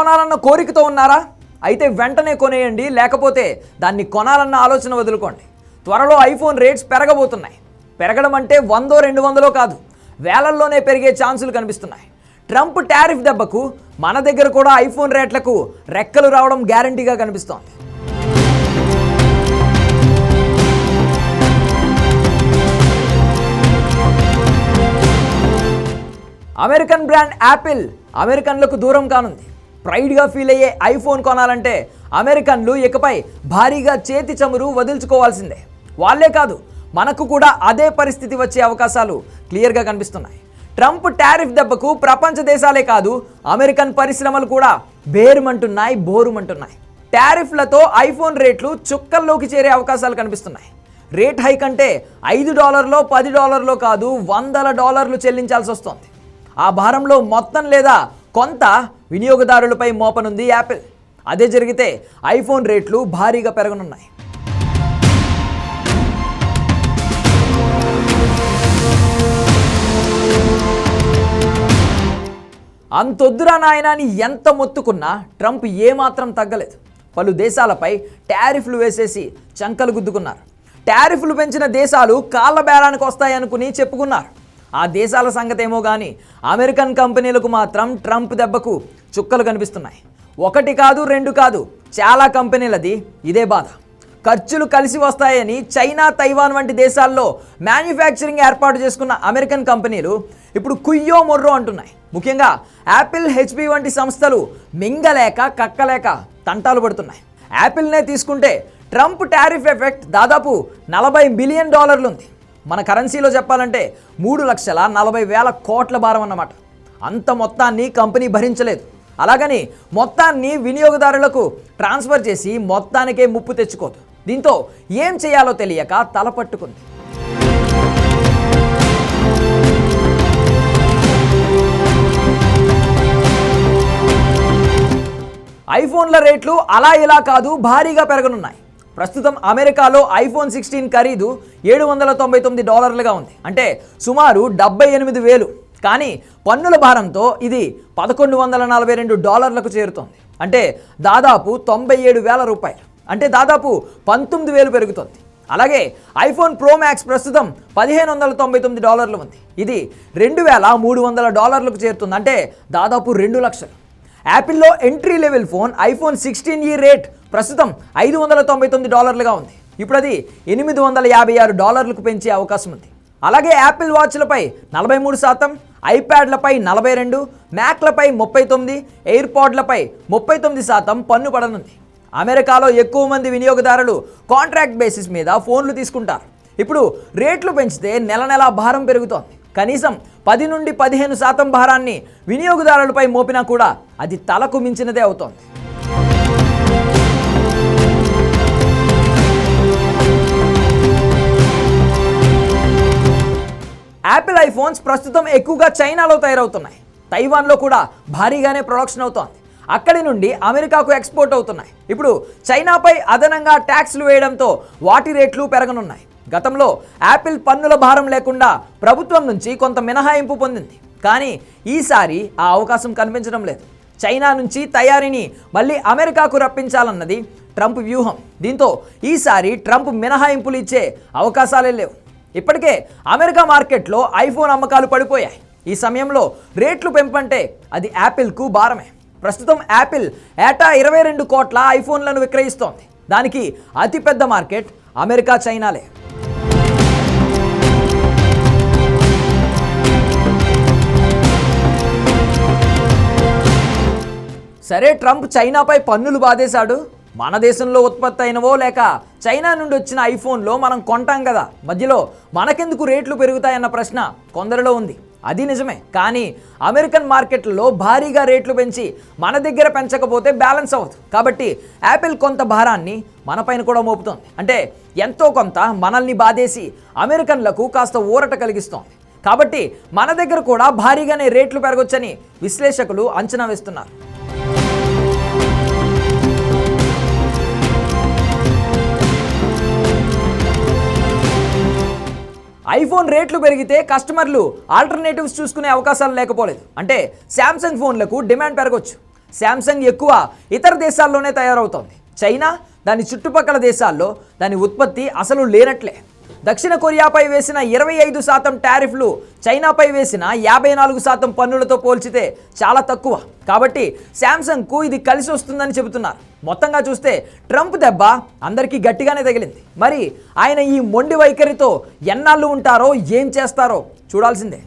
కొనాలన్న కోరికతో ఉన్నారా? అయితే వెంటనే కొనేయండి, లేకపోతే దాన్ని కొనాలన్న ఆలోచన వదులుకోండి. త్వరలో ఐఫోన్ రేట్స్ పెరగబోతున్నాయి. పెరగడం అంటే 100 200 కాదు, వేలల్లోనే పెరిగే ఛాన్సులు కనిపిస్తున్నాయి. ట్రంప్ టారిఫ్ దెబ్బకు మన దగ్గర కూడా ఐఫోన్ రేట్లకు రెక్కలు రావడం గ్యారంటీగా కనిపిస్తోంది. అమెరికన్ బ్రాండ్ యాపిల్ అమెరికన్లకు దూరం కానుంది. ప్రైడ్గా ఫీల్ అయ్యే ఐఫోన్ కొనాలంటే అమెరికన్లు ఇకపై భారీగా చేతి చమురు వదిల్చుకోవాల్సిందే. వాళ్ళే కాదు, మనకు కూడా అదే పరిస్థితి వచ్చే అవకాశాలు క్లియర్గా కనిపిస్తున్నాయి. ట్రంప్ టారిఫ్ దెబ్బకు ప్రపంచ దేశాలే కాదు, అమెరికన్ పరిశ్రమలు కూడా బోరుమంటున్నాయి. టారిఫ్లతో ఐఫోన్ రేట్లు చుక్కల్లోకి చేరే అవకాశాలు కనిపిస్తున్నాయి. రేట్ హైక్ అంటే $5 $10 కాదు, $100 చెల్లించాల్సి వస్తోంది. ఆ భారంలో మొత్తం లేదా కొంత వినియోగదారులపై మోపనుంది యాపిల్. అదే జరిగితే ఐఫోన్ రేట్లు భారీగా పెరగనున్నాయి. అంతొద్దురా నాయనా అని ఎంత మొత్తుకున్నా ట్రంప్ ఏమాత్రం తగ్గలేదు. పలు దేశాలపై టారిఫ్లు వేసేసి చంకలు గుద్దుకున్నారు. టారిఫ్లు పెంచిన దేశాలు కాళ్ళ బేరానికి వస్తాయనుకుని చెప్పుకున్నారు. ఆ దేశాల సంగతేమో కానీ అమెరికన్ కంపెనీలకు మాత్రం ట్రంప్ దెబ్బకు చుక్కలు కనిపిస్తున్నాయి. 1 కాదు 2 కాదు, చాలా కంపెనీలది ఇదే బాధ. ఖర్చులు కలిసి వస్తాయని చైనా, తైవాన్ వంటి దేశాల్లో మ్యానుఫ్యాక్చరింగ్ ఏర్పాటు చేసుకున్న అమెరికన్ కంపెనీలు ఇప్పుడు కుయ్యో మొర్రో అంటున్నాయి. ముఖ్యంగా యాపిల్, HP వంటి సంస్థలు మింగలేక కక్కలేక తంటాలు పడుతున్నాయి. యాపిల్నే తీసుకుంటే ట్రంప్ టారిఫ్ ఎఫెక్ట్ దాదాపు $40 బిలియన్ ఉంది. మన కరెన్సీలో చెప్పాలంటే 3,40,000 కోట్ల భారం అన్నమాట. అంత మొత్తాన్ని కంపెనీ భరించలేదు. అలాగని మొత్తాన్ని వినియోగదారులకు ట్రాన్స్ఫర్ చేసి మొత్తానికే ముప్పు తెచ్చుకోదు. దీంతో ఏం చేయాలో తెలియక తలపట్టుకుంది. ఐఫోన్ల రేట్లు అలా ఇలా కాదు, భారీగా పెరగనున్నాయి. ప్రస్తుతం అమెరికాలో ఐఫోన్ 16 ఖరీదు $799గా ఉంది. అంటే సుమారు $78,000. కానీ పన్నుల భారంతో ఇది $1,142కు చేరుతోంది. అంటే దాదాపు $97,000. అంటే దాదాపు 19,000 పెరుగుతుంది. అలాగే ఐఫోన్ ప్రో మ్యాక్స్ ప్రస్తుతం $1,599 ఉంది. ఇది $2,300కు చేరుతుంది. అంటే దాదాపు 2 లక్షలు. యాపిల్లో entry level phone iPhone 16e rate ప్రస్తుతం $599గా ఉంది. ఇప్పుడు అది $856కు పెంచే అవకాశం ఉంది. అలాగే యాపిల్ వాచ్లపై 43%, ఐప్యాడ్లపై 42%, మ్యాక్లపై 39%, ఎయిర్పాడ్లపై 39% పన్ను పడనుంది. అమెరికాలో ఎక్కువ మంది వినియోగదారులు కాంట్రాక్ట్ బేసిస్ మీద ఫోన్లు తీసుకుంటారు. ఇప్పుడు రేట్లు పెంచితే నెల భారం పెరుగుతోంది. కనీసం 10 నుండి 15% భారాన్ని వినియోగదారులపై మోపినా కూడా అది తలకు మించినదే అవుతోంది. యాపిల్ ఐఫోన్స్ ప్రస్తుతం ఎక్కువగా చైనాలో తయారవుతున్నాయి. తైవాన్లో కూడా భారీగానే ప్రొడక్షన్ అవుతోంది. అక్కడి నుండి అమెరికాకు ఎక్స్పోర్ట్ అవుతున్నాయి. ఇప్పుడు చైనాపై అదనంగా ట్యాక్స్లు వేయడంతో వాటి రేట్లు పెరగనున్నాయి. గతంలో యాపిల్ పన్నుల భారం లేకుండా ప్రభుత్వం నుంచి కొంత మినహాయింపు పొందింది. కానీ ఈసారి ఆ అవకాశం కనిపించడం లేదు. చైనా నుంచి తయారీని మళ్ళీ అమెరికాకు రప్పించాలన్నది ట్రంప్ వ్యూహం. దీంతో ఈసారి ట్రంప్ మినహాయింపులు ఇచ్చే అవకాశాలే లేవు. ఇప్పటికే అమెరికా మార్కెట్లో ఐఫోన్ అమ్మకాలు పడిపోయాయి. ఈ సమయంలో రేట్లు పెంపంటే అది యాపిల్కు భారమే. ప్రస్తుతం యాపిల్ ఏటా 22 కోట్ల ఐఫోన్లను విక్రయిస్తోంది. దానికి అతిపెద్ద మార్కెట్ అమెరికా, చైనాలే. సరే, ట్రంప్ చైనాపై పన్నులు బాధేశాడు. మన దేశంలో ఉత్పత్తి అయినవో లేక చైనా నుండి వచ్చిన ఐఫోన్లో మనం కొంటాం కదా, మధ్యలో మనకెందుకు రేట్లు పెరుగుతాయన్న ప్రశ్న కొందరిలో ఉంది. అది నిజమే. కానీ అమెరికన్ మార్కెట్లలో భారీగా రేట్లు పెంచి మన దగ్గర పెంచకపోతే బ్యాలెన్స్ అవ్వదు. కాబట్టి యాపిల్ కొంత భారాన్ని మనపైన కూడా మోపుతోంది. అంటే ఎంతో కొంత మనల్ని బాధేసి అమెరికన్లకు కాస్త ఊరట కలిగిస్తోంది. కాబట్టి మన దగ్గర కూడా భారీగానే రేట్లు పెరగొచ్చని విశ్లేషకులు అంచనా వేస్తున్నారు. ఐఫోన్ రేట్లు పెరిగితే కస్టమర్లు ఆల్టర్నేటివ్స్ చూసుకునే అవకాశాలు లేకపోలేదు. అంటే శాంసంగ్ ఫోన్లకు డిమాండ్ పెరగొచ్చు. శాంసంగ్ ఎక్కువ ఇతర దేశాల్లోనే తయారవుతోంది. చైనా, దాని చుట్టుపక్కల దేశాల్లో దాని ఉత్పత్తి అసలు లేనట్లే. దక్షిణ కొరియాపై వేసిన 25% టారిఫ్లు చైనాపై వేసిన 54% పన్నులతో పోల్చితే చాలా తక్కువ. కాబట్టి శాంసంగ్కు ఇది కలిసి వస్తుందని చెబుతున్నారు. మొత్తంగా చూస్తే ట్రంప్ దెబ్బ అందరికీ గట్టిగానే తగిలింది. మరి ఆయన ఈ మొండి వైఖరితో ఎన్నాళ్ళు ఉంటారో, ఏం చేస్తారో చూడాల్సిందే.